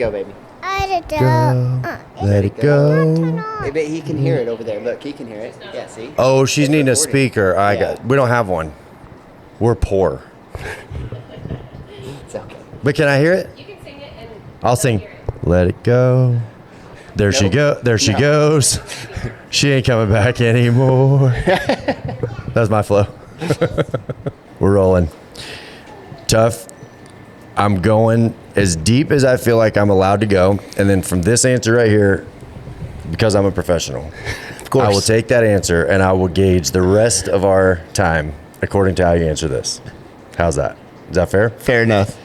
Go, baby. Let it go. Maybe he can hear it over there. Look, he can hear it. Yeah, see? Oh, she's needing a recording. speaker. We don't have one. We're poor. It's okay. But can I hear it? You can sing it and I'll sing. Let it go. There she goes. She ain't coming back anymore. That's my flow. We're rolling. Tough. I'm going as deep as I feel like I'm allowed to go. And then from this answer right here, because I'm a professional, Of course. I will take that answer and I will gauge the rest of our time according to how you answer this. How's that? Is that fair? Fair enough.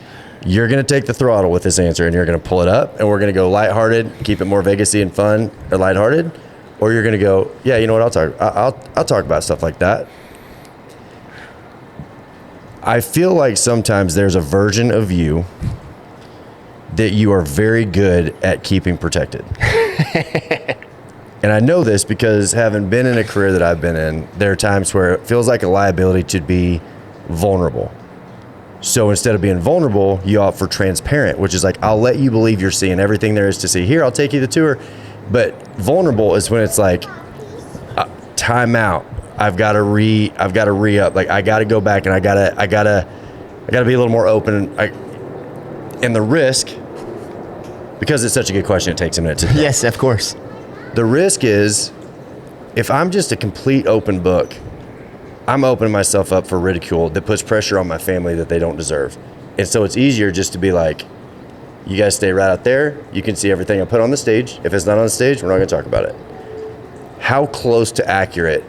You're going to take the throttle with this answer and you're going to pull it up and we're going to go lighthearted, keep it more Vegas-y and fun or lighthearted. Or you're going to go, yeah, you know what, I'll talk about stuff like that. I feel like sometimes there's a version of you that you are very good at keeping protected. And I know this because having been in a career that I've been in, there are times where it feels like a liability to be vulnerable. So instead of being vulnerable, you opt for transparent, which is like, I'll let you believe you're seeing everything there is to see. Here, I'll take you to the tour. But vulnerable is when it's like, time out. I've got to re-up. Like, I got to go back and I gotta be a little more open. And the risk, because it's such a good question, it takes a minute to. Yes, of course. The risk is, if I'm just a complete open book, I'm opening myself up for ridicule that puts pressure on my family that they don't deserve. And so it's easier just to be like, you guys stay right out there. You can see everything I put on the stage. If it's not on the stage, we're not going to talk about it. How close to accurate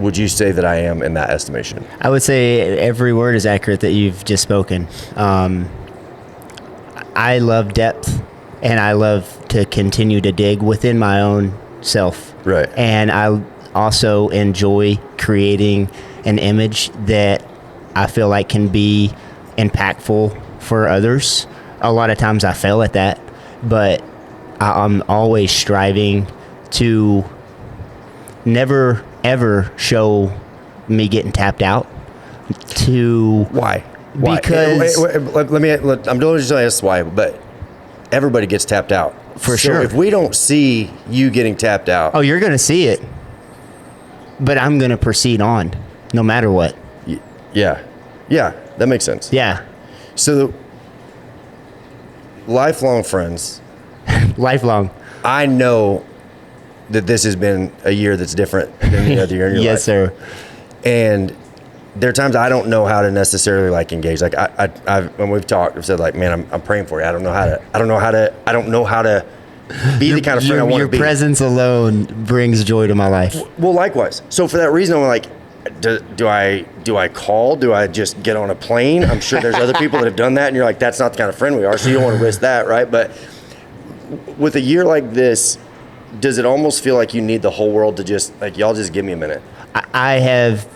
would you say that I am in that estimation? I would say every word is accurate that you've just spoken. I love depth, and I love to continue to dig within my own self. Right. And I also enjoy creating an image that I feel like can be impactful for others. A lot of times I fail at that, but I'm always striving to never ever show me getting tapped out. Why? Because I'm doing just ask why, but everybody gets tapped out. For so sure. If we don't see you getting tapped out, oh, you're going to see it, but I'm going to proceed on no matter what. yeah, that makes sense. Yeah. So lifelong friends, Lifelong. I know that this has been a year that's different than any other year in your life. Yes, sir. And there are times I don't know how to necessarily like engage. Like when we've talked, I've said like, man, I'm praying for you. I don't know how to be the kind of friend I want to be. Your presence alone brings joy to my life. Well, likewise. So for that reason, I'm like, do I call? Do I just get on a plane? I'm sure there's other people that have done that, and you're like, that's not the kind of friend we are. So you don't want to risk that, right? But with a year like this, does it almost feel like you need the whole world to just like, y'all just give me a minute? I have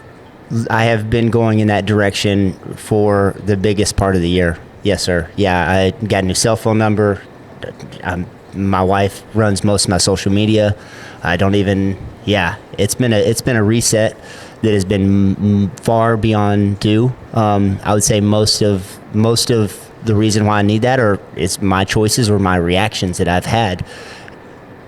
been going in that direction for the biggest part of the year. Yes, sir. Yeah, I got a new cell phone number. My wife runs most of my social media. I don't even. Yeah, it's been a reset that has been far beyond due. I would say most of the reason why I need that it's my choices or my reactions that I've had.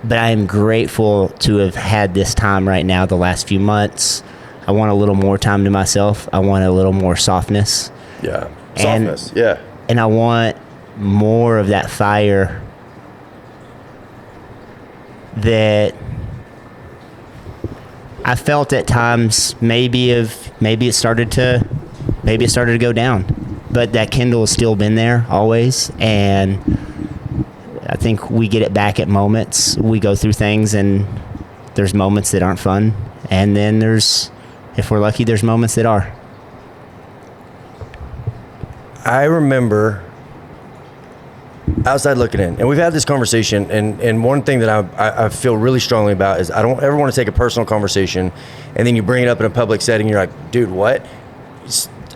But I am grateful to have had this time right now, the last few months. I want a little more time to myself. I want a little more softness. Yeah. Softness. Yeah. And I want more of that fire that I felt at times. Maybe it started to go down, but that kindle has still been there always. And I think we get it back at moments. We go through things and there's moments that aren't fun. And then if we're lucky, there's moments that are. I remember outside looking in, and we've had this conversation, and one thing that I feel really strongly about is I don't ever want to take a personal conversation and then you bring it up in a public setting, you're like, dude, what?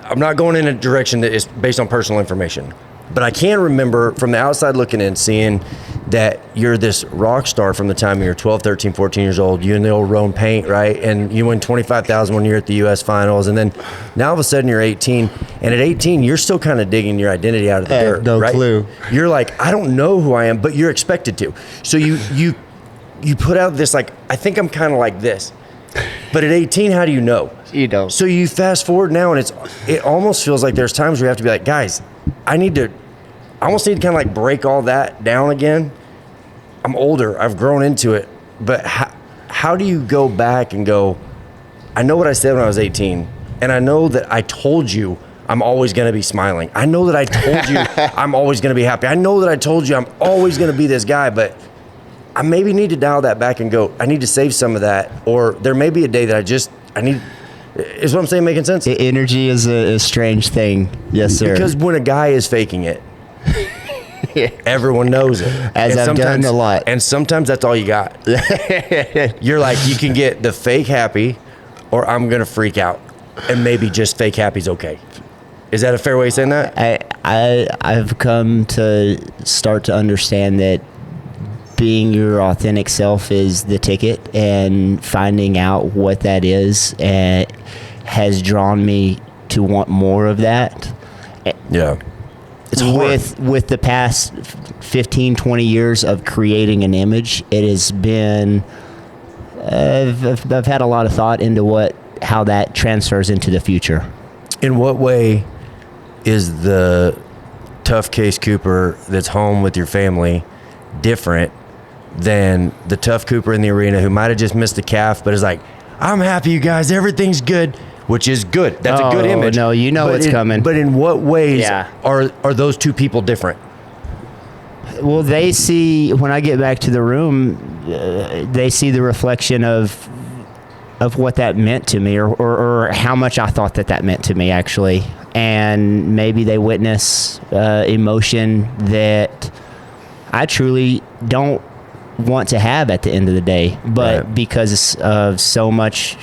I'm not going in a direction that is based on personal information. But I can remember from the outside looking in, seeing that you're this rock star from the time you're 12, 13, 14 years old. You and the old Roan paint, right? And you win $25,000 when you're at the U.S. finals. And then now all of a sudden you're 18. And at 18, you're still kind of digging your identity out of the dirt, no right? clue. You're like, I don't know who I am, but you're expected to. So you put out this, like, I think I'm kind of like this. But at 18, how do you know? You don't. So you fast forward now, and it almost feels like there's times where you have to be like, guys, I almost need to kind of like break all that down again. I'm older. I've grown into it. But how do you go back and go, I know what I said when I was 18, and I know that I told you I'm always going to be smiling. I know that I told you I'm always going to be happy. I know that I told you I'm always going to be this guy, but I maybe need to dial that back and go, I need to save some of that. Or there may be a day that I need, is what I'm saying making sense? Energy is a strange thing. Yes, sir. Because when a guy is faking it, everyone knows it. As I've done a lot. And sometimes that's all you got. You're like, you can get the fake happy, or I'm going to freak out. And maybe just fake happy's okay. Is that a fair way of saying that? I've come to start to understand that being your authentic self is the ticket, and finding out what that is has drawn me to want more of that. Yeah. It's hard. With the past 15, 20 years of creating an image, it has been, I've had a lot of thought into how that transfers into the future. In what way is the tough case Cooper that's home with your family different than the tough Cooper in the arena who might have just missed a calf, but is like, I'm happy, you guys, everything's good, which is good. That's a good image. No, you know it's coming. But in what ways are those two people different? Well, they see, when I get back to the room, they see the reflection of what that meant to me, or how much I thought that meant to me, actually. And maybe they witness emotion that I truly don't want to have at the end of the day, but because of so much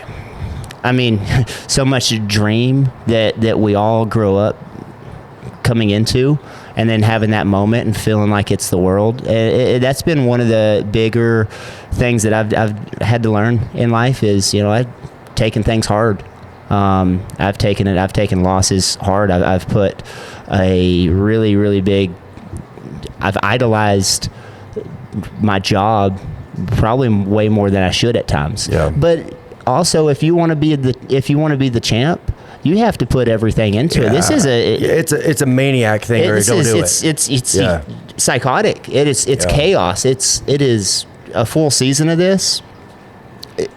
dream that we all grow up coming into, and then having that moment and feeling like it's the world. That's been one of the bigger things that I've had to learn in life is, I've taken things hard. I've taken losses hard. I've put a really, really big, I've idolized my job probably way more than I should at times. Yeah. But also, if you want to be the champ, you have to put everything into it. This is it's a maniac thing, or don't do it. It's psychotic. It's chaos. It is a full season of this.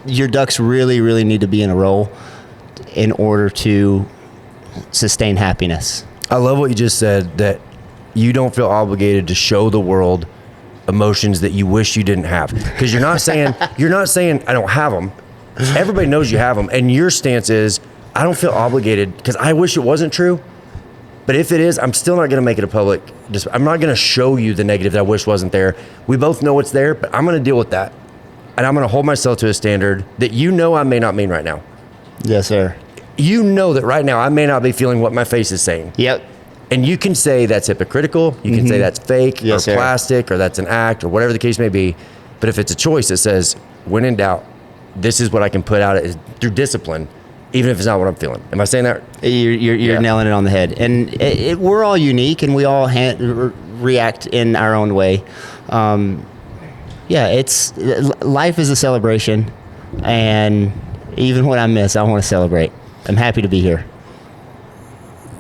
Your ducks really, really need to be in a roll in order to sustain happiness. I love what you just said, that you don't feel obligated to show the world emotions that you wish you didn't have, because you're not saying I don't have them. Everybody knows you have them, and your stance is, I don't feel obligated because I wish it wasn't true, but if it is, I'm still not going to make it a public. I'm not going to show you the negative that I wish wasn't there. We both know it's there, but I'm going to deal with that, and I'm going to hold myself to a standard that I may not mean right now. Yes, sir. You know that right now I may not be feeling what my face is saying. Yep. And you can say that's hypocritical, you can say that's fake, or plastic, or that's an act, or whatever the case may be. But if it's a choice that says, when in doubt, this is what I can put out through discipline, even if it's not what I'm feeling. Am I saying that? You're nailing it on the head. And we're all unique, and we all react in our own way. Life is a celebration, and even when I miss, I want to celebrate. I'm happy to be here.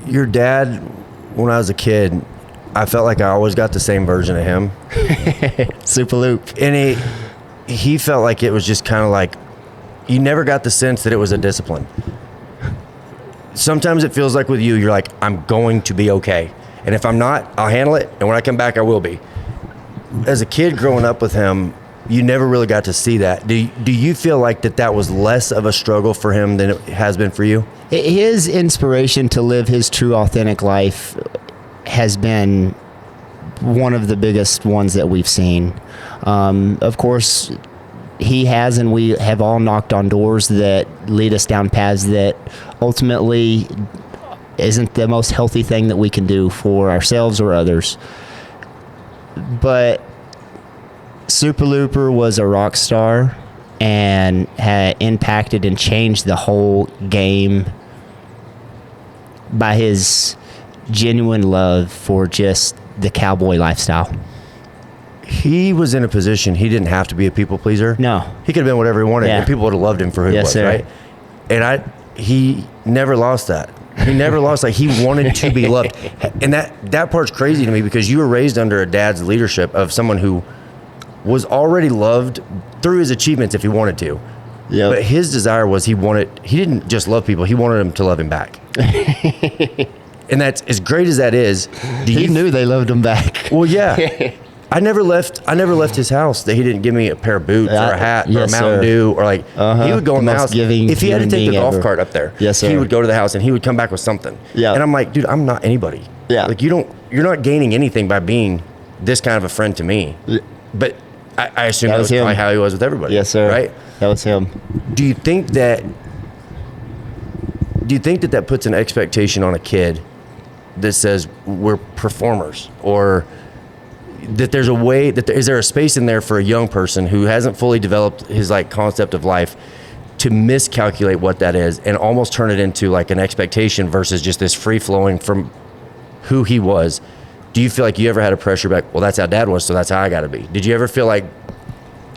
Your dad, when I was a kid, I felt like I always got the same version of him. Super loop. And he felt like it was just kind of like, you never got the sense that it was a discipline. Sometimes it feels like with you, you're like, I'm going to be okay. And if I'm not, I'll handle it. And when I come back, I will be. As a kid growing up with him, you never really got to see that. Do you feel like that was less of a struggle for him than it has been for you? His inspiration to live his true, authentic life has been one of the biggest ones that we've seen. Of course, he has, and we have all knocked on doors that lead us down paths that ultimately isn't the most healthy thing that we can do for ourselves or others. But Super Looper was a rock star and had impacted and changed the whole game by his genuine love for just the cowboy lifestyle. He was in a position he didn't have to be a people pleaser. No. He could have been whatever he wanted, Yeah. and people would have loved him for who he Yes, was, sir. right? And he never lost that. He never lost that. He wanted to be loved. And that part's crazy to me because you were raised under a dad's leadership of someone who was already loved through his achievements if he wanted to. Yep. But his desire was he didn't just love people, he wanted them to love him back. And that's, as great as that is, He knew they loved him back. well, yeah. I never left his house that he didn't give me a pair of boots or a hat or a Yes, Mountain sir. Dew or like he would go in the most house. giving If he had to human take the being golf ever. cart up there, Yes, sir. he would go to the house and he would come back with something. Yeah. And I'm like, dude, I'm not anybody. Yeah. Like you're not gaining anything by being this kind of a friend to me. But I assume that was him. probably how he was with everybody. Yes, sir. Right? That was him. Do you think that puts an expectation on a kid that says we're performers, or that there's a way is there a space in there for a young person who hasn't fully developed his like concept of life to miscalculate what that is and almost turn it into like an expectation versus just this free flowing from who he was? Do you feel like you ever had a pressure back? Well, that's how dad was, so that's how I got to be. Did you ever feel like,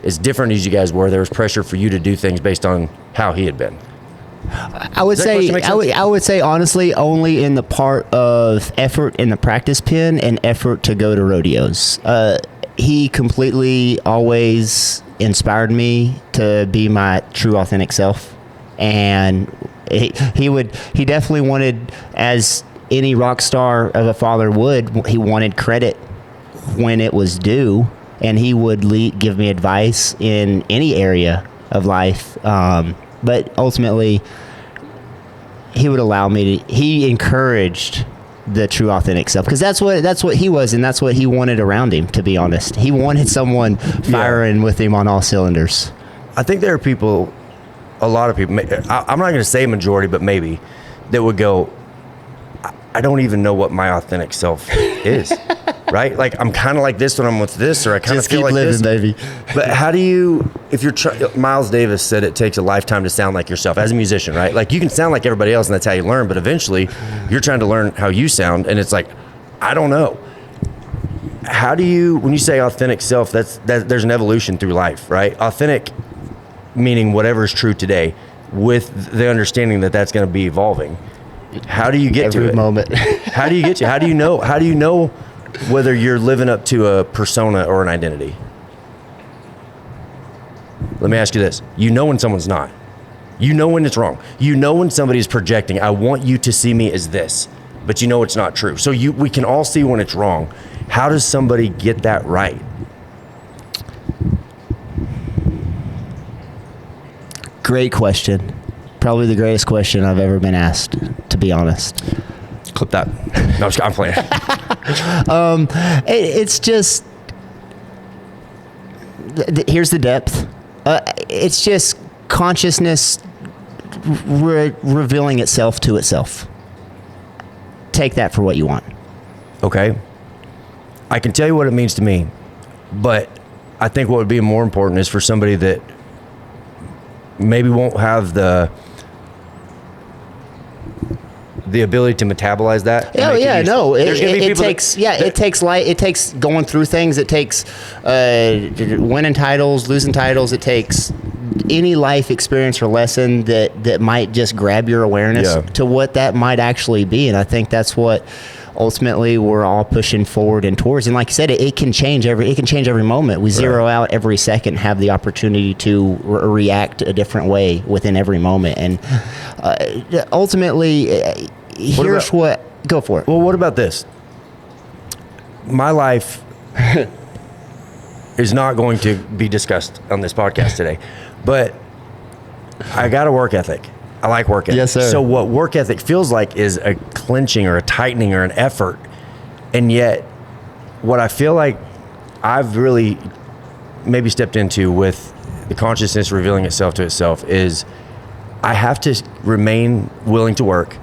as different as you guys were, there was pressure for you to do things based on how he had been? I would Does that question say make sense? I would say honestly only in the part of effort in the practice pen and effort to go to rodeos. He completely always inspired me to be my true authentic self, and he definitely wanted, as any rock star of a father would, he wanted credit when it was due, and he would give me advice in any area of life. But ultimately, he would allow me to. He encouraged the true authentic self because that's what he was, and that's what he wanted around him. To be honest, he wanted someone firing with him on all cylinders. I think there are people, a lot of people, I'm not going to say majority, but maybe, that would go, I don't even know what my authentic self is, right? Like, I'm kind of like this when I'm with this, or I kind of Just feel keep like living, this. baby. But how do you, if you're, Miles Davis said it takes a lifetime to sound like yourself as a musician, right? Like, you can sound like everybody else and that's how you learn, but eventually you're trying to learn how you sound, and it's like, I don't know. How do you, when you say authentic self, there's an evolution through life, right? Authentic meaning whatever is true today, with the understanding that that's going to be evolving. How do you get to Every it? moment. How do you get to? How do you know whether you're living up to a persona or an identity? Let me ask you this: you know when someone's not. You know when it's wrong. You know when somebody's projecting. I want you to see me as this, but you know it's not true. So we can all see when it's wrong. How does somebody get that right? Great question. Probably the greatest question I've ever been asked, to be honest. Clip that. No, I'm playing. It's just, here's the depth. It's just consciousness revealing itself to itself. Take that for what you want. Okay. I can tell you what it means to me, but I think what would be more important is for somebody that maybe won't have the ability to metabolize that. Oh yeah, no. It takes going through things. It takes winning titles, losing titles. It takes any life experience or lesson that might just grab your awareness to what that might actually be. And I think that's what ultimately we're all pushing forward and towards. And like you said, it can change every moment. We zero out every second, have the opportunity to react a different way within every moment. And ultimately, go for it. Well, what about this? My life is not going to be discussed on this podcast today, but I got a work ethic. I like work ethic. Yes, sir. So what work ethic feels like is a clenching or a tightening or an effort. And yet what I feel like I've really maybe stepped into with the consciousness revealing itself to itself is I have to remain willing to work,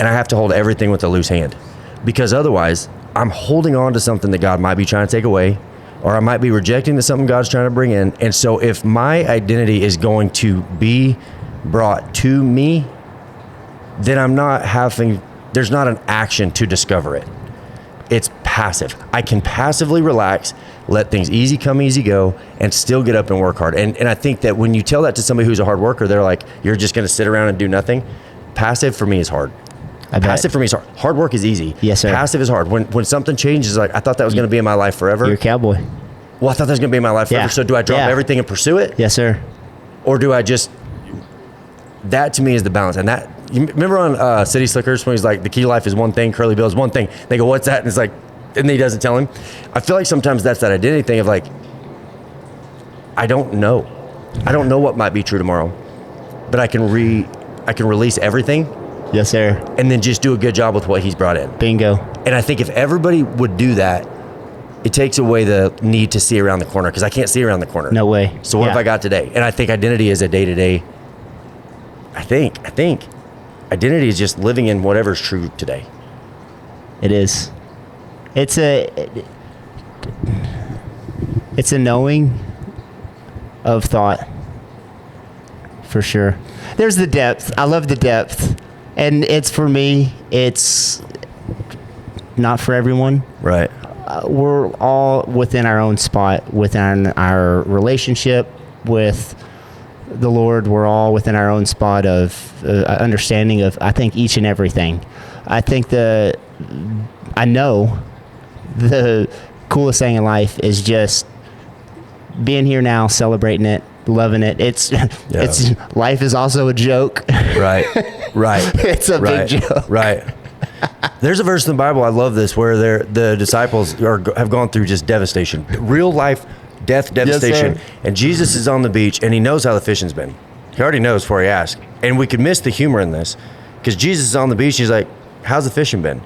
and I have to hold everything with a loose hand, because otherwise I'm holding on to something that God might be trying to take away, or I might be rejecting the something God's trying to bring in. And so if my identity is going to be brought to me, then there's not an action to discover it. It's passive. I can passively relax, let things easy come, easy go, and still get up and work hard. And I think that when you tell that to somebody who's a hard worker, they're like, you're just going to sit around and do nothing. Passive for me is hard. Passive for me is hard. Hard work is easy. Yes, sir. Passive is hard. When something changes, like, I thought that was going to be in my life forever. You're a cowboy. Well, I thought that was going to be in my life forever. Yeah. So do I drop everything and pursue it? Yes, sir. Or do I just, that to me is the balance. And that, you remember on City Slickers when he's like, the key to life is one thing, Curly Bill is one thing. They go, what's that? And it's like, and he doesn't tell him. I feel like sometimes that's that identity thing of like, I don't know. I don't know what might be true tomorrow, but I can release everything. Yes, sir. And then just do a good job with what he's brought in. Bingo. And I think if everybody would do that, it takes away the need to see around the corner, because I can't see around the corner. No way. So what have I got today? And I think identity is a day-to-day. I think identity is just living in whatever's true today. It is. It's a knowing of thought, for sure. There's the depth. I love the depth. And it's, for me, it's not for everyone. Right. We're all within our own spot, within our relationship with the Lord. We're all within our own spot of understanding of, I think, each and everything. I think I know the coolest thing in life is just being here now, celebrating it, loving it. It's life is also a joke. Right. It's a big joke. Right. There's a verse in the Bible, I love this, where the disciples have gone through just devastation, real life death, devastation. Yes, and Jesus is on the beach, and he knows how the fishing's been. He already knows before he asks. And we could miss the humor in this, because Jesus is on the beach. He's like, how's the fishing been?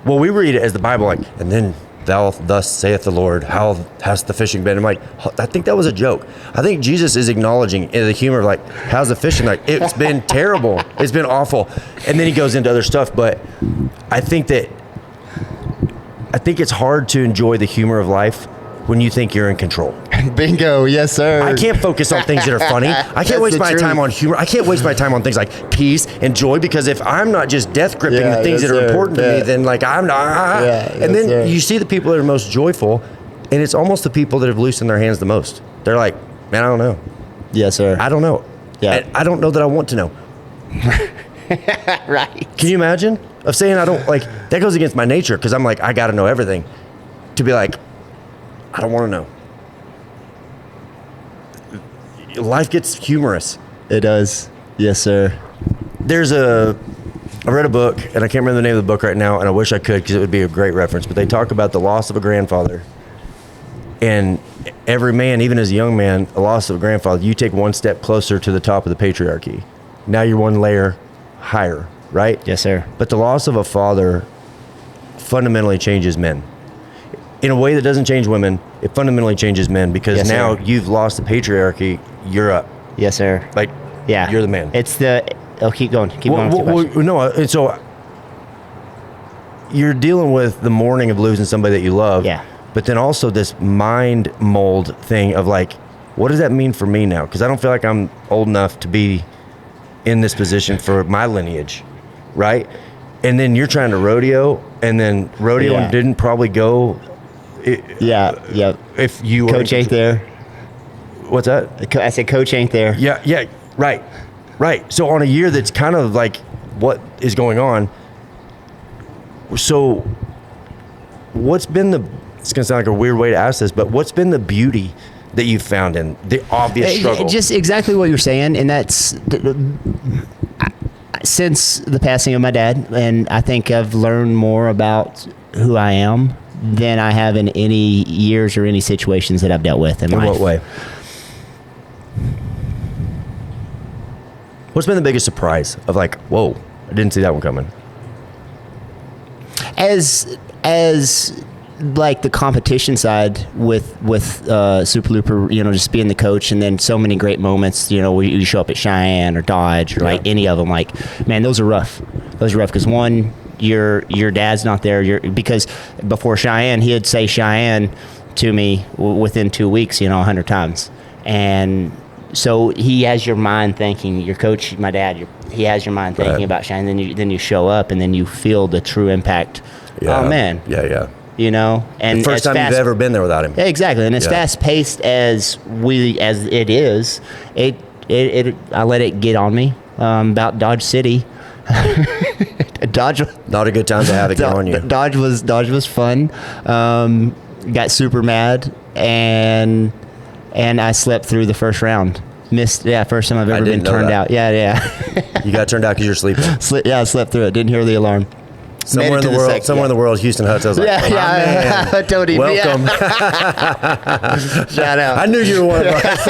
Well, we read it as the Bible, like, and then thus saith the Lord, how has the fishing been? I'm like, I think that was a joke. I think Jesus is acknowledging the humor of like, how's the fishing? Like, it's been terrible. It's been awful. And then he goes into other stuff. But I think it's hard to enjoy the humor of life when you think you're in control. Bingo. Yes, sir. I can't focus on things that are funny. I can't waste my time on humor. I can't waste my time on things like peace and joy, because if I'm not just death gripping the things that are important to me, then like I'm not. And then you see the people that are most joyful, and it's almost the people that have loosened their hands the most. They're like, man, I don't know. Yes, sir. I don't know. Yeah. And I don't know that I want to know. Right. Can you imagine of saying I don't, like, that goes against my nature, because I'm like, I got to know everything. To be like, I don't want to know. Life gets humorous. It does. Yes, sir. I read a book, and I can't remember the name of the book right now, and I wish I could, because it would be a great reference, but they talk about the loss of a grandfather. And every man, even as a young man, a loss of a grandfather, you take one step closer to the top of the patriarchy. Now you're one layer higher, right? Yes, sir. But the loss of a father fundamentally changes men. In a way that doesn't change women, it fundamentally changes men, because now you've lost the patriarchy, you're up. Yes, sir. Like, you're the man. It's keep going. Keep going. And so you're dealing with the mourning of losing somebody that you love. Yeah. But then also this mind mold thing of like, what does that mean for me now? Because I don't feel like I'm old enough to be in this position for my lineage, right? And then you're trying to rodeo, and then rodeo didn't probably go. If you coach ain't there. What's that? I said coach ain't there. Yeah, right. So on a year that's kind of like what is going on. So what's been it's going to sound like a weird way to ask this, but what's been the beauty that you've found in the obvious struggle? Just exactly what you're saying, and that's since the passing of my dad, and I think I've learned more about who I am than I have in any years or any situations that I've dealt with in life. In what way? What's been the biggest surprise of like, whoa, I didn't see that one coming? As like the competition side with Super Looper, just being the coach, and then so many great moments, where you show up at Cheyenne or Dodge or like any of them, like, man, those are rough. Because one, your dad's not there. Because before Cheyenne, he'd say Cheyenne, to me within 2 weeks, 100 times. And so he has your mind thinking, your coach, my dad, he has your mind thinking about Shane. Then you show up, and then you feel the true impact. Yeah. Oh, man. Yeah. And the first time you've ever been there without him. Yeah, exactly. And as fast-paced as it is, I let it get on me about Dodge City. Dodge, not a good time to have it get on you. Dodge was fun. Got super mad, and I slept through the first round. Missed, first time I've ever been turned out. Yeah. You got turned out because you're sleeping. I slept through it. Didn't hear the alarm. Somewhere in the world, Houston Huts. I was like, man, Tony, welcome. Shout out. I knew you were one of us.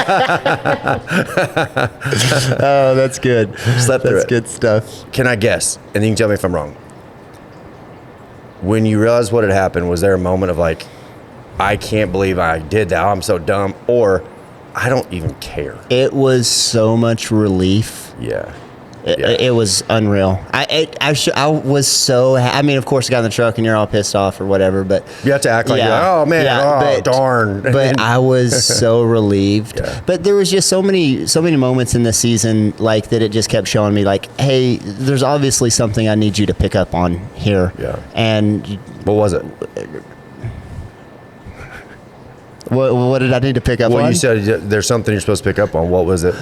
Oh, that's good. Slept through it. That's good stuff. Can I guess? And you can tell me if I'm wrong. When you realized what had happened, was there a moment of like, I can't believe I did that. I'm so dumb. Or I don't even care. It was so much relief. Yeah. It was unreal. I was so. I mean, of course, I got in the truck and you're all pissed off or whatever. But you have to act like, you're like, oh man, darn. But I was so relieved. Yeah. But there was just so many moments in this season like that. It just kept showing me like, hey, there's obviously something I need you to pick up on here. Yeah. And what was it? What did I need to pick up on? Well, you said there's something you're supposed to pick up on. What was it?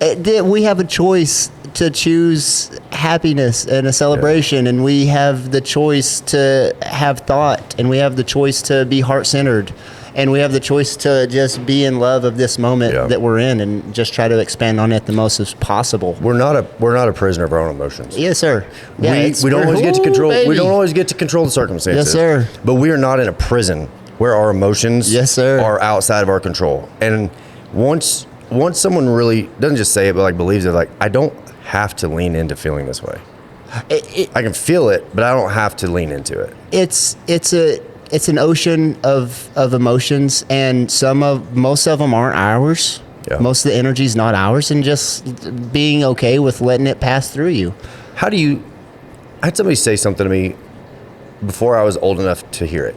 We have a choice to choose happiness and a celebration, and we have the choice to have thought, and we have the choice to be heart-centered, and we have the choice to just be in love of this moment that we're in, and just try to expand on it the most as possible. We're not a prisoner of our own emotions. Yes, sir. Yeah, we don't always get to control. Baby. We don't always get to control the circumstances. Yes, sir. But we are not in a prison where our emotions are outside of our control. And once someone really doesn't just say it, but like believes it, like I don't have to lean into feeling this way. I can feel it, but I don't have to lean into it. It's an ocean of emotions, and most of them aren't ours. Yeah. Most of the energy is not ours, and just being okay with letting it pass through you. I had somebody say something to me before I was old enough to hear it,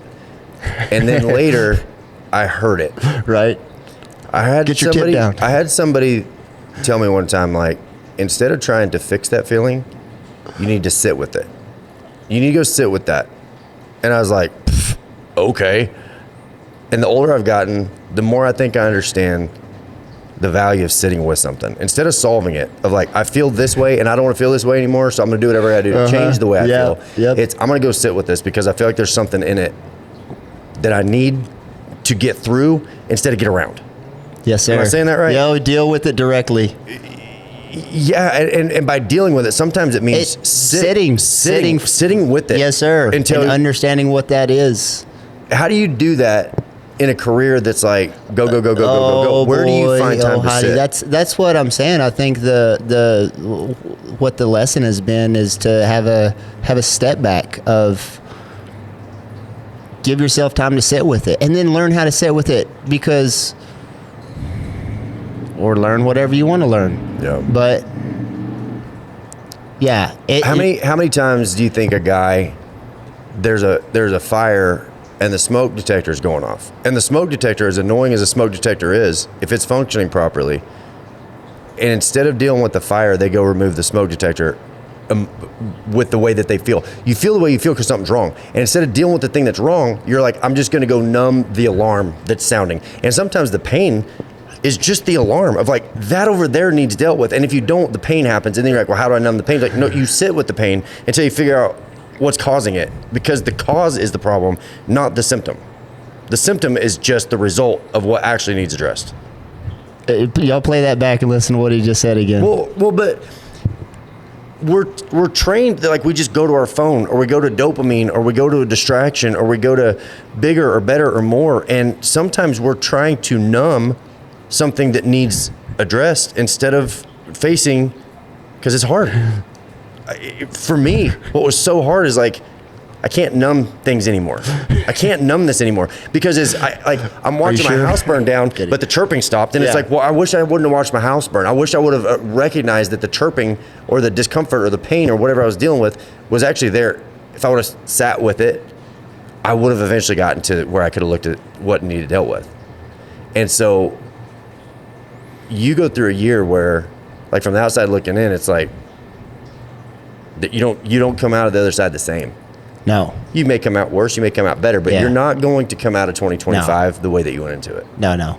and then later I heard it. Right. Get your tip down. I had somebody tell me one time, like, instead of trying to fix that feeling, you need to sit with it. You need to go sit with that. And I was like, okay. And the older I've gotten, the more I think I understand the value of sitting with something. Instead of solving it, of like, I feel this way and I don't want to feel this way anymore, so I'm going to do whatever I got to do to change the way I feel. Yep. I'm going to go sit with this because I feel like there's something in it that I need to get through instead of get around. Yes, sir. Am I saying that right? Yeah, we deal with it directly. Yeah, and by dealing with it, sometimes it means sitting with it. Yes, sir. And understanding what that is. How do you do that in a career that's like go? Where do you find time to sit? That's what I'm saying. I think what the lesson has been is to have a step back of give yourself time to sit with it, and then learn how to sit with it or learn whatever you want to learn. Yeah. But yeah. How many times do you think a guy there's a fire and the smoke detector is going off, and the smoke detector, as annoying as a smoke detector is, if it's functioning properly, and instead of dealing with the fire, they go remove the smoke detector with the way that they feel. You feel the way you feel because something's wrong. And instead of dealing with the thing that's wrong, you're like, I'm just going to go numb the alarm that's sounding. And sometimes the pain is just the alarm of like, that over there needs dealt with. And if you don't, the pain happens. And then you're like, well, how do I numb the pain? It's like, no, you sit with the pain until you figure out what's causing it, because the cause is the problem, not the symptom. The symptom is just the result of what actually needs addressed. Y'all play that back and listen to what he just said again. Well, but we're trained that like we just go to our phone, or we go to dopamine, or we go to a distraction, or we go to bigger or better or more. And sometimes we're trying to numb something that needs addressed instead of facing, because it's hard. For me, what was so hard is like, I can't numb things anymore. I can't numb this anymore because I'm watching my house burn down, but the chirping stopped, and it's like, well, I wish I wouldn't have watched my house burn. I wish I would have recognized that the chirping or the discomfort or the pain or whatever I was dealing with was actually there. If I would have sat with it I would have eventually gotten to where I could have looked at what needed dealt with. And so you go through a year where, like from the outside looking in, it's like that you don't come out of the other side the same. No. You may come out worse, you may come out better, but you're not going to come out of 2025 the way that you went into it. No.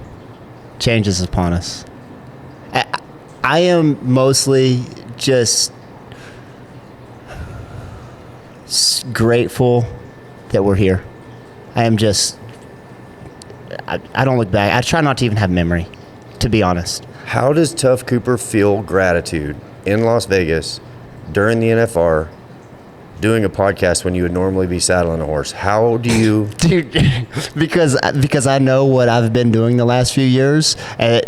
Change is upon us. I am mostly just grateful that we're here. I am just, I don't look back. I try not to even have memory, to be honest. How does Tuf Cooper feel gratitude in Las Vegas during the NFR doing a podcast when you would normally be saddling a horse? How do you... Dude, because I know what I've been doing the last few years at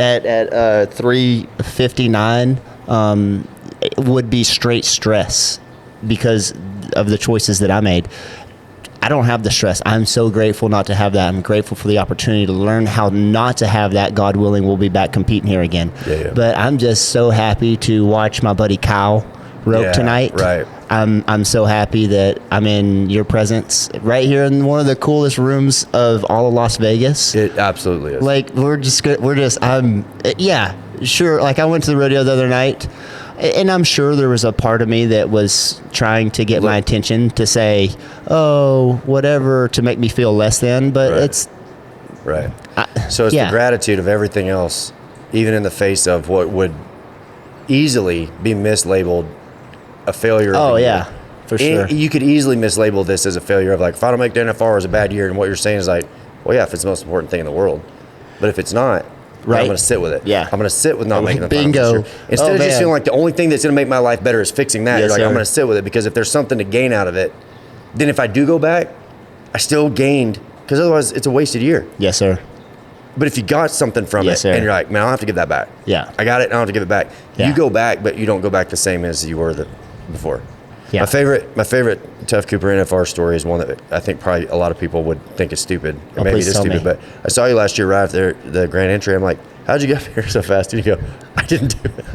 3:59 it would be straight stress because of the choices that I made. I don't have the stress. I'm so grateful not to have that. I'm grateful for the opportunity to learn how not to have that. God willing, we'll be back competing here again. Yeah. But I'm just so happy to watch my buddy Kyle rope tonight. Right. I'm so happy that I'm in your presence right here in one of the coolest rooms of all of Las Vegas. It absolutely is. Like sure. Like I went to the rodeo the other night, and I'm sure there was a part of me that was trying to get my attention to say, oh, whatever, to make me feel less than, but it's right. So it's the gratitude of everything else, even in the face of what would easily be mislabeled a failure. Oh, yeah, for sure. You could easily mislabel this as a failure of like, if I don't make the NFR, it's a bad year. And what you're saying is like, well, yeah, if it's the most important thing in the world. But if it's not, right, I'm going to sit with it. Yeah. I'm going to sit with not making the Bingo. finals this year. Instead of just feeling like the only thing that's going to make my life better is fixing that, you're like, I'm going to sit with it because if there's something to gain out of it, then if I do go back, I still gained, because otherwise it's a wasted year. Yes, sir. But if you got something from it and you're like, man, I'll have to give that back. Yeah. I got it, I don't have to give it back. Yeah. You go back, but you don't go back the same as you were before. Yeah. My favorite Tuf Cooper NFR story is one that I think probably a lot of people would think is stupid. Or maybe it is stupid, but I saw you last year right after the Grand Entry. I'm like, how'd you get up here so fast? And you go, I didn't do it.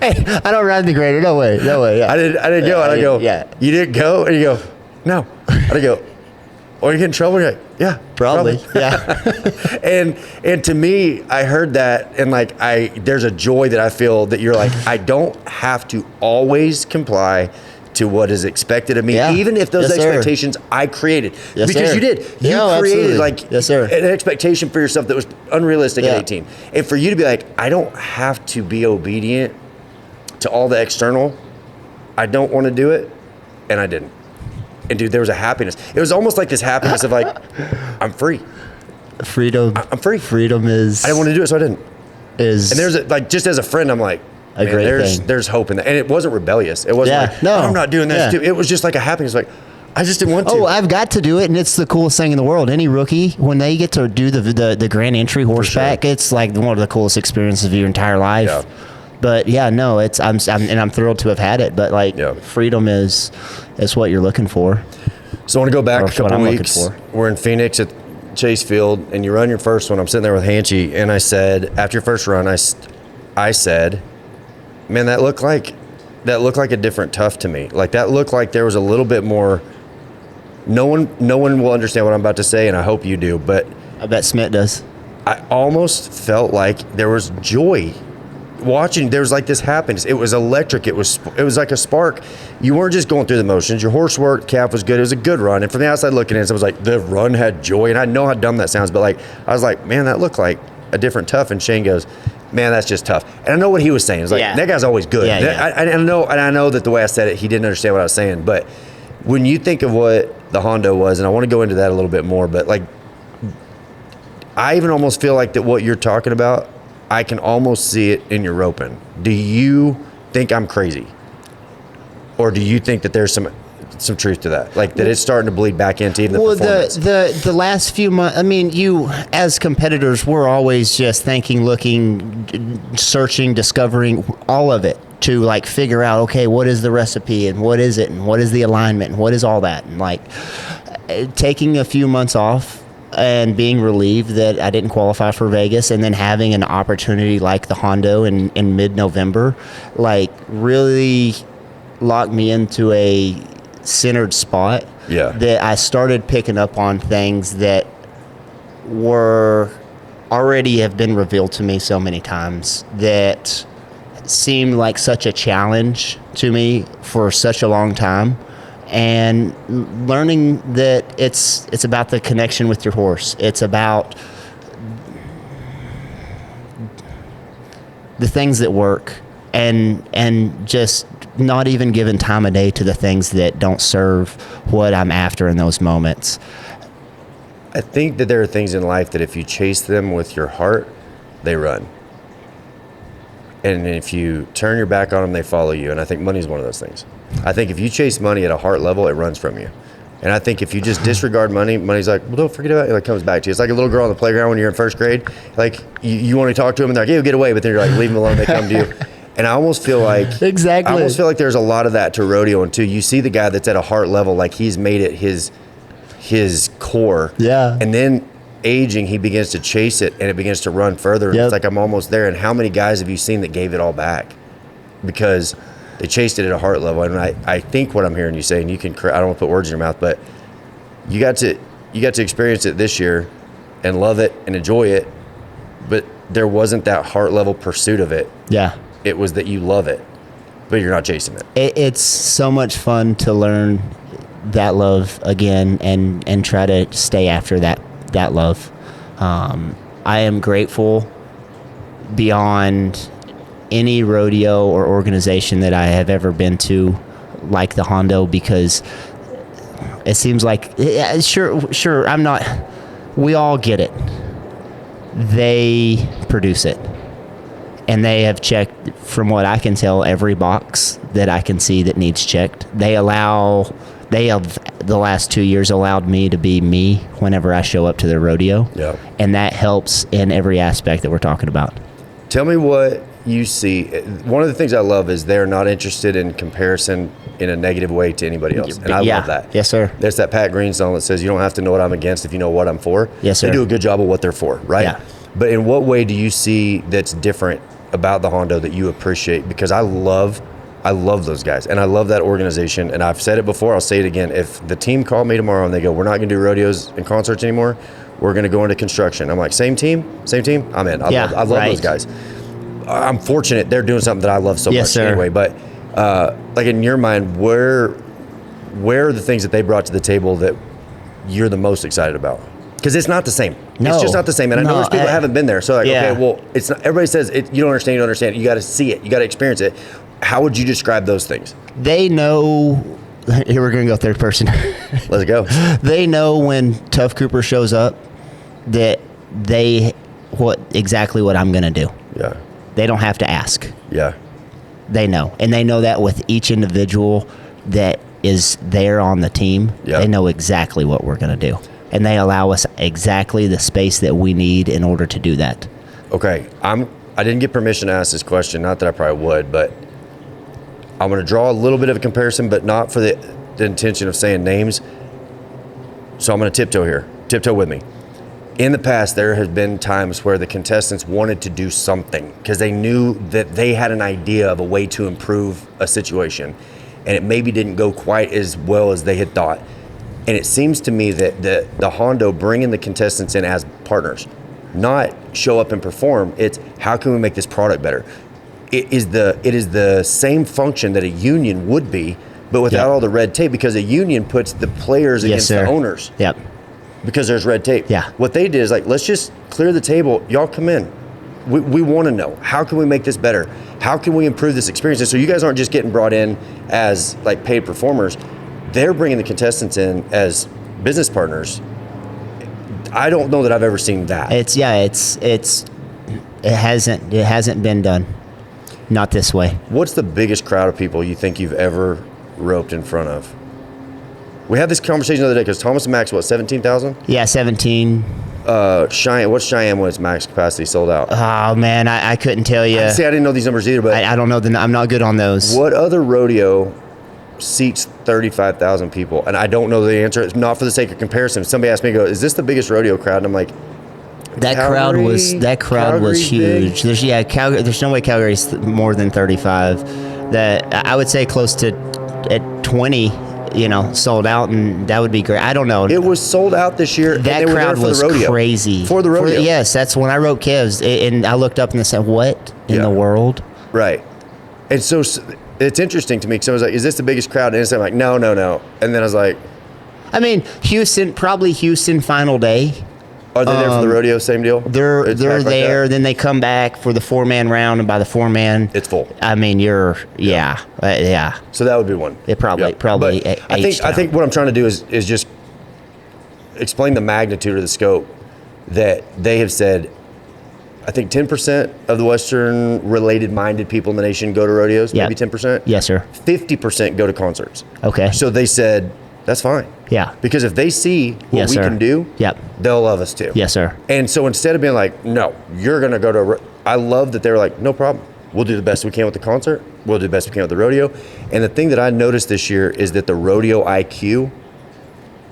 Hey, I don't ride the grader. No way. Yeah. I didn't go. And I go, you didn't go? And you go, no. I didn't go, or you get in trouble? And you're like, yeah, probably. Yeah. and to me, I heard that, and like there's a joy that I feel that you're like, I don't have to always comply to what is expected of me, even if those expectations I created. Because you did. You created an expectation for yourself that was unrealistic at 18. And for you to be like, I don't have to be obedient to all the external. I don't want to do it. And I didn't. And dude, there was a happiness. It was almost like this happiness of like, I'm free. Freedom. I'm free. Freedom is... I didn't want to do it, so I didn't. And there's just as a friend, I'm like, a great thing. There's hope in that. And it wasn't rebellious. It wasn't like, no, I'm not doing this too. It was just like a happiness, like, I just didn't want to. Oh, I've got to do it, and it's the coolest thing in the world. Any rookie, when they get to do the Grand Entry horseback, it's like one of the coolest experiences of your entire life. Yeah. But yeah, no, I'm thrilled to have had it. But like, freedom is what you're looking for. So I want to go back a couple weeks. We're in Phoenix at Chase Field, and you run your first one. I'm sitting there with Hanchy, and I said, after your first run, I said, man, that looked like a different Tuf to me. Like that looked like there was a little bit more. No one will understand what I'm about to say, and I hope you do. But I bet Smith does. I almost felt like there was joy watching. There was like this happiness. It was electric. It was like a spark. You weren't just going through the motions. Your horse worked. Calf was good. It was a good run. And from the outside looking in, it was like the run had joy. And I know how dumb that sounds, but like I was like, man, that looked like a different Tuf. And Shane goes, man, that's just tough. And I know what he was saying. It's like that guy's always good. I know that the way I said it, he didn't understand what I was saying. But when you think of what the Hondo was, and I want to go into that a little bit more, but like I even almost feel like that what you're talking about, I can almost see it in your roping. Do you think I'm crazy? Or do you think that there's some truth to that? Like that it's starting to bleed back into even the performance? The last few months, I mean, you as competitors, we're always just thinking, looking, searching, discovering all of it to like figure out, okay, what is the recipe and what is it and what is the alignment and what is all that? And like taking a few months off and being relieved that I didn't qualify for Vegas, and then having an opportunity like the Hondo in mid-November, like really locked me into a centered spot, Yeah. that I started picking up on things that were already have been revealed to me so many times that seemed like such a challenge to me for such a long time. And learning that it's about the connection with your horse. It's about the things that work, and just not even giving time of day to the things that don't serve what I'm after in those moments. I think that there are things in life that if you chase them with your heart, they run. And if you turn your back on them, they follow you. And I think money is one of those things. I think if you chase money at a heart level, it runs from you. And I think if you just disregard money, money's like, well, don't forget about it. It like comes back to you. It's like a little girl on the playground when you're in first grade. Like you want to talk to them and they're like, yeah, get away. But then you're like, leave them alone. They come to you. And I almost feel like Exactly. I almost feel like there's a lot of that to rodeo. And too, you see the guy that's at a heart level, like he's made it his core. Yeah. And then aging, he begins to chase it and it begins to run further. And Yep. it's like, I'm almost there. And how many guys have you seen that gave it all back because they chased it at a heart level? And I think what I'm hearing you say, and you can, I don't want to put words in your mouth, but you got to experience it this year and love it and enjoy it. But there wasn't that heart level pursuit of it. Yeah. It was that you love it, but you're not chasing it. It's so much fun to learn that love again and try to stay after that love. I am grateful beyond any rodeo or organization that I have ever been to, like the Hondo, because it seems like, sure, I'm not, we all get it. They produce it. And they have checked, from what I can tell, every box that I can see that needs checked. They have the last 2 years allowed me to be me whenever I show up to the rodeo. Yeah. And that helps in every aspect that we're talking about. Tell me what you see. One of the things I love is they're not interested in comparison in a negative way to anybody else. And I love that. Yes, sir. There's that Pat Green song that says, you don't have to know what I'm against if you know what I'm for. Yes, sir. They do a good job of what they're for, right? Yeah. But in what way do you see that's different about the Hondo that you appreciate? Because I love those guys and I love that organization. And I've said it before, I'll say it again. If the team called me tomorrow and they go, we're not going to do rodeos and concerts anymore, we're going to go into construction. I'm like, same team, I'm in. I love those guys. I'm fortunate they're doing something that I love so much sir. anyway. But like in your mind, where are the things that they brought to the table that you're the most excited about? Because it's not the same. No. It's just not the same. And I know there's people that haven't been there. So like, Yeah. okay, well, it's not, everybody says you don't understand. You got to see it. You got to experience it. How would you describe those things? They know, here we're going to go third person. Let's go. They know when Tuf Cooper shows up that exactly what I'm going to do. Yeah. They don't have to ask. Yeah. They know. And they know that with each individual that is there on the team, Yep. They know exactly what we're going to do. And they allow us exactly the space that we need in order to do that. Okay. I didn't get permission to ask this question. Not that I probably would, but I'm going to draw a little bit of a comparison, but not for the intention of saying names. So I'm going to tiptoe here. Tiptoe with me. In the past, there have been times where the contestants wanted to do something because they knew that they had an idea of a way to improve a situation, and it maybe didn't go quite as well as they had thought. And it seems to me that the Hondo bringing the contestants in as partners, not show up and perform. It's how can we make this product better? It is the same function that a union would be, but without all the red tape, because a union puts the players against the owners. Yep. Because there's red tape. Yeah. What they did is like, let's just clear the table. Y'all come in. We want to know, how can we make this better? How can we improve this experience? And so you guys aren't just getting brought in as like paid performers. They're bringing the contestants in as business partners. I don't know that I've ever seen that. It hasn't been done. Not this way. What's the biggest crowd of people you think you've ever roped in front of? We had this conversation the other day because Thomas and Max, 17,000? Yeah, 17. Cheyenne, what's Cheyenne when its max capacity sold out? Oh man, I couldn't tell you. See, I didn't know these numbers either, but I don't know. I'm not good on those. what other rodeo seats 35,000 people? And I don't know the answer. It's not for the sake of comparison. If somebody asked me, is this the biggest rodeo crowd? And I'm like, That crowd was Calgary's huge. big. There's no way Calgary's more than 35. That I would say close to at 20 sold out, and that would be great. I don't know. It was sold out this year. That and they crowd were there was for the rodeo. crazy. For the rodeo. Yes, that's when I wrote Kev's, and I looked up and I said, what in the world? Right. And so it's interesting to me because I was like, is this the biggest crowd? And I'm like, no. And then I was like, I mean, Houston final day. are they there for the rodeo? Same deal? They're It's packed like there, that? then they come back for the 4-man round, and by the 4-man, It's full. I mean, yeah. So that would be one. It probably But I think what I'm trying to do is just explain the magnitude of the scope that they have said. I think 10% of the Western related minded people in the nation go to rodeos, maybe 10%. Yes, sir. 50% go to concerts. Okay. So they said, that's fine. Yeah. Because if they see what we can do, they'll love us too. Yes, sir. And so instead of being like, no, you're going to go to, I love that they were like, no problem. We'll do the best we can with the concert. We'll do the best we can with the rodeo. And the thing that I noticed this year is that the rodeo IQ,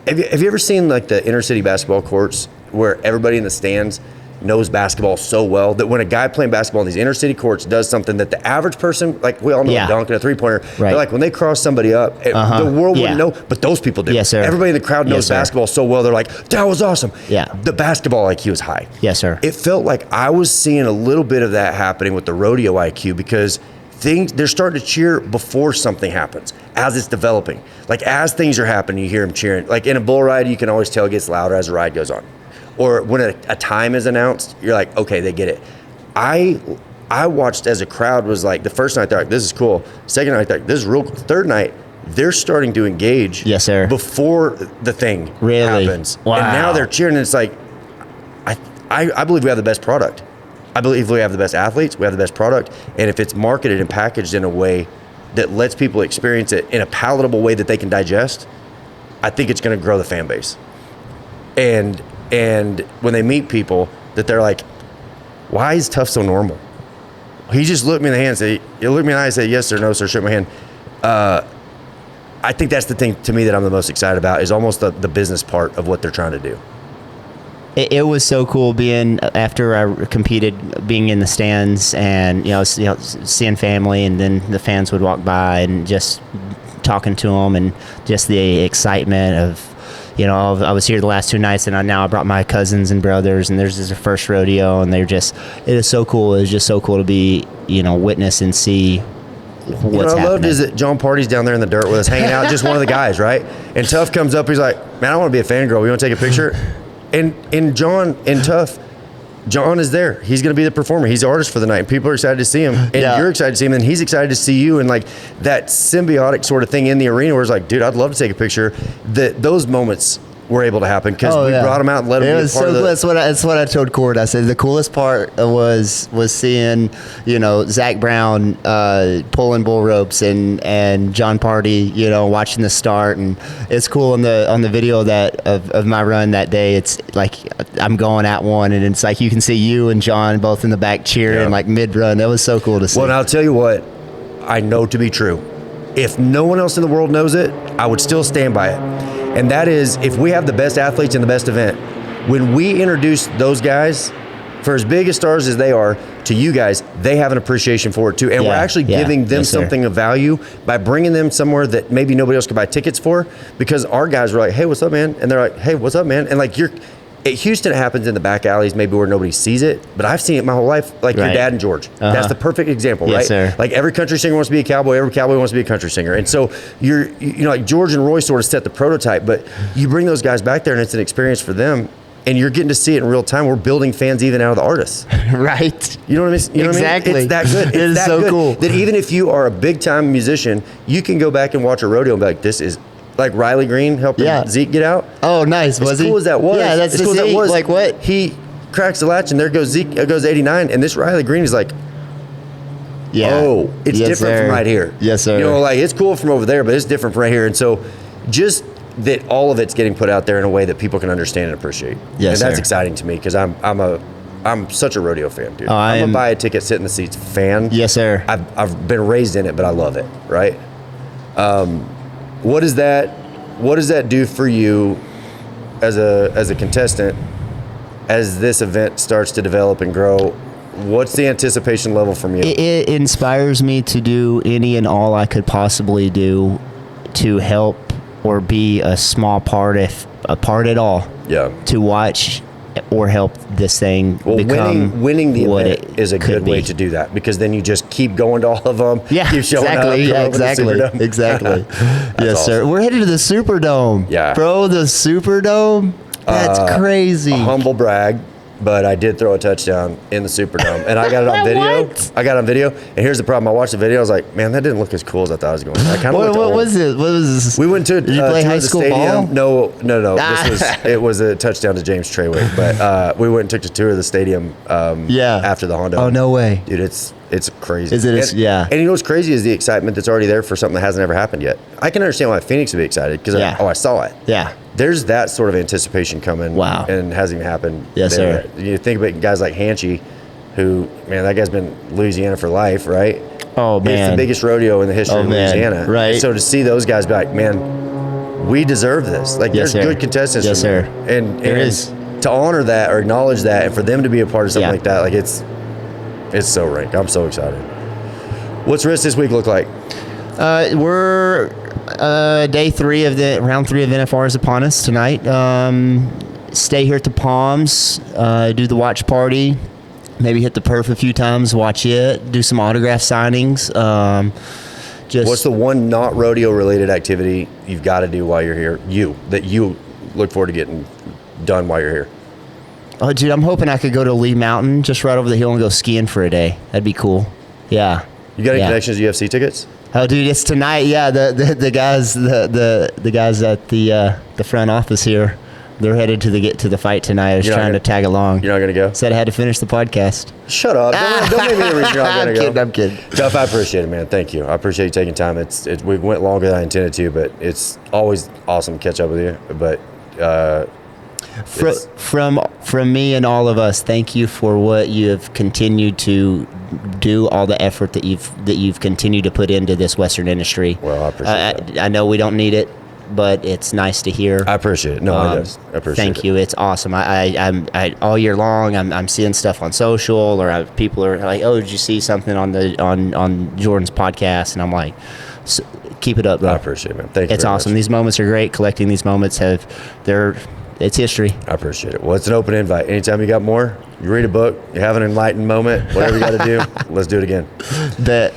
have you ever seen like the inner city basketball courts where everybody in the stands knows basketball so well that when a guy playing basketball in these inner city courts does something that the average person, like we all know a dunk and a 3-pointer, they're like when they cross somebody up, the world wouldn't know, but those people do. Yes, sir. Everybody in the crowd knows basketball so well, they're like, that was awesome. Yeah. The basketball IQ is high. Yes, sir. It felt like I was seeing a little bit of that happening with the rodeo IQ because they're starting to cheer before something happens, as it's developing. Like as things are happening, you hear them cheering. Like in a bull ride, you can always tell it gets louder as the ride goes on. Or when a time is announced, you're like, okay, they get it. I watched as a crowd was like, the first night they're like, this is cool. Second night they're like, this is real cool. Third night, they're starting to engage. Yes, sir. Before the thing happens. Wow. And now they're cheering, and it's like, I believe we have the best product. I believe we have the best athletes, we have the best product, and if it's marketed and packaged in a way that lets people experience it in a palatable way that they can digest, I think it's going to grow the fan base. And when they meet people that they're like, why is Tuf so normal? He just looked me in the hand and said, he looked me in the eye and said, yes sir, no sir, shook my hand. I think that's the thing to me that I'm the most excited about is almost the business part of what they're trying to do. It was so cool being after I competed, being in the stands and seeing family, and then the fans would walk by and just talking to them, and just the excitement of. I was here the last 2 nights, and I brought my cousins and brothers, and theirs is their first rodeo, and it is so cool. It was just so cool to be, witness and see what's happening. What I loved is that John Party's down there in the dirt with us, hanging out, just one of the guys, right? And Tuf comes up, he's like, man, I want to be a fangirl. You want to take a picture? And John and Tuf, John is there. He's going to be the performer. He's the artist for the night. People are excited to see him, and you're excited to see him, and he's excited to see you, and like that symbiotic sort of thing in the arena where it's like, dude, I'd love to take a picture. Those moments were able to happen because we brought him out and let him be a part of the... That's what I told Cord. I said the coolest part was seeing, Zach Brown pulling bull ropes and John Party, watching the start, and it's cool on the video of my run that day. It's like I'm going at one, and it's like you can see you and John both in the back cheering like mid run. That was so cool to see. Well, and I'll tell you what I know to be true. If no one else in the world knows it, I would still stand by it. And that is, if we have the best athletes in the best event, when we introduce those guys, for as big as stars as they are, to you guys, they have an appreciation for it too. And we're actually giving them something of value by bringing them somewhere that maybe nobody else could buy tickets for, because our guys were like, hey, what's up, man? And they're like, hey, what's up, man? And like at Houston, it happens in the back alleys, maybe where nobody sees it, but I've seen it my whole life, like your dad and George. That's the perfect example, right? Sir. Like every country singer wants to be a cowboy, every cowboy wants to be a country singer. And so like George and Roy sort of set the prototype, but you bring those guys back there and it's an experience for them, and you're getting to see it in real time. We're building fans even out of the artists. Right. You know what I mean? Exactly. It's that good. It's it is that so good cool. that even if you are a big time musician, you can go back and watch a rodeo and be like, this is... Like Riley Green helping Zeke get out. Oh, nice. Was he? As cool as that was. Yeah, that's as cool as that was. Like what? He cracks the latch and there goes Zeke, goes 89. And this Riley Green is like, oh, it's different from right here. Yes, sir. Like it's cool from over there, but it's different from right here. And so just that all of it's getting put out there in a way that people can understand and appreciate. Yes, and that's sir. exciting to me because I'm such a rodeo fan, dude. Oh, I'm a buy a ticket, sit in the seats fan. Yes, sir. I've been raised in it, but I love it, right? What does that do for you as a contestant as this event starts to develop and grow? What's the anticipation level from you? It inspires me to do any and all I could possibly do to help or be a small part, if a part at all, to watch or help this thing become winning the what event is a good way to do that, because then you just keep going to all of them. Yeah, keep showing exactly. up, Yeah, exactly. Exactly. Yes, awesome. Sir. We're headed to the Superdome. Yeah, bro, the Superdome. That's crazy. A humble brag, but I did throw a touchdown in the Superdome, and I got it on video. I got it on video, and here's the problem. I watched the video. I was like, man, that didn't look as cool as I thought it was going. I kind of what was it? What was this? We went to Did you play high school stadium. ball? No. It was a touchdown to James Treyway, but we went and took a tour of the stadium. After the Honda. Oh, no way, dude! It's crazy. Is it? Yeah. And you know what's crazy is the excitement that's already there for something that hasn't ever happened yet. I can understand why Phoenix would be excited because I saw it. Yeah. There's that sort of anticipation coming. Wow. And it hasn't even happened. Yes, there. sir. You think about guys like Hanchy, who, man, that guy's been in Louisiana for life, right? Oh, man. It's the biggest rodeo in the history of Louisiana. Right. So to see those guys be like, man, we deserve this. Like, there's good contestants. Yes, sir. And there is. To honor that or acknowledge that, and for them to be a part of something like that, like it's so rank. I'm so excited. What's rest this week look like? We're day 3 of round 3 of NFR is upon us tonight. Stay here at the Palms, do the watch party, maybe hit the perf a few times, watch it, do some autograph signings. What's the one not rodeo related activity you've got to do while you're here? That you look forward to getting done while you're here? Oh, dude, I'm hoping I could go to Lee Mountain, just right over the hill, and go skiing for a day. That'd be cool. Yeah. You got any connections to UFC tickets? Oh, dude, it's tonight. Yeah, the guys the guys at the front office here, they're headed to the fight tonight. I was trying to tag along. You're not gonna go? Said I had to finish the podcast. Shut up! Don't make me the reason you're not gonna go. I'm kidding. Tuff, I appreciate it, man. Thank you. I appreciate you taking time. We went longer than I intended to, but it's always awesome to catch up with you. But from me and all of us, thank you for what you have continued to do, all the effort that you've continued to put into this Western industry. Well, I appreciate that. I know we don't need it, but it's nice to hear. I appreciate it. No, I appreciate it. Thank you. It's awesome. I all year long, I'm seeing stuff on social, or people are like, "Oh, did you see something on Jordan's podcast?" And I'm like, "Keep it up, bro." I appreciate it, man. Thank you. It's awesome. Much. These moments are great. Collecting these moments it's history. I appreciate it. Well, it's an open invite. Anytime you got more, you read a book, you have an enlightened moment, whatever you got to do, let's do it again. Bet.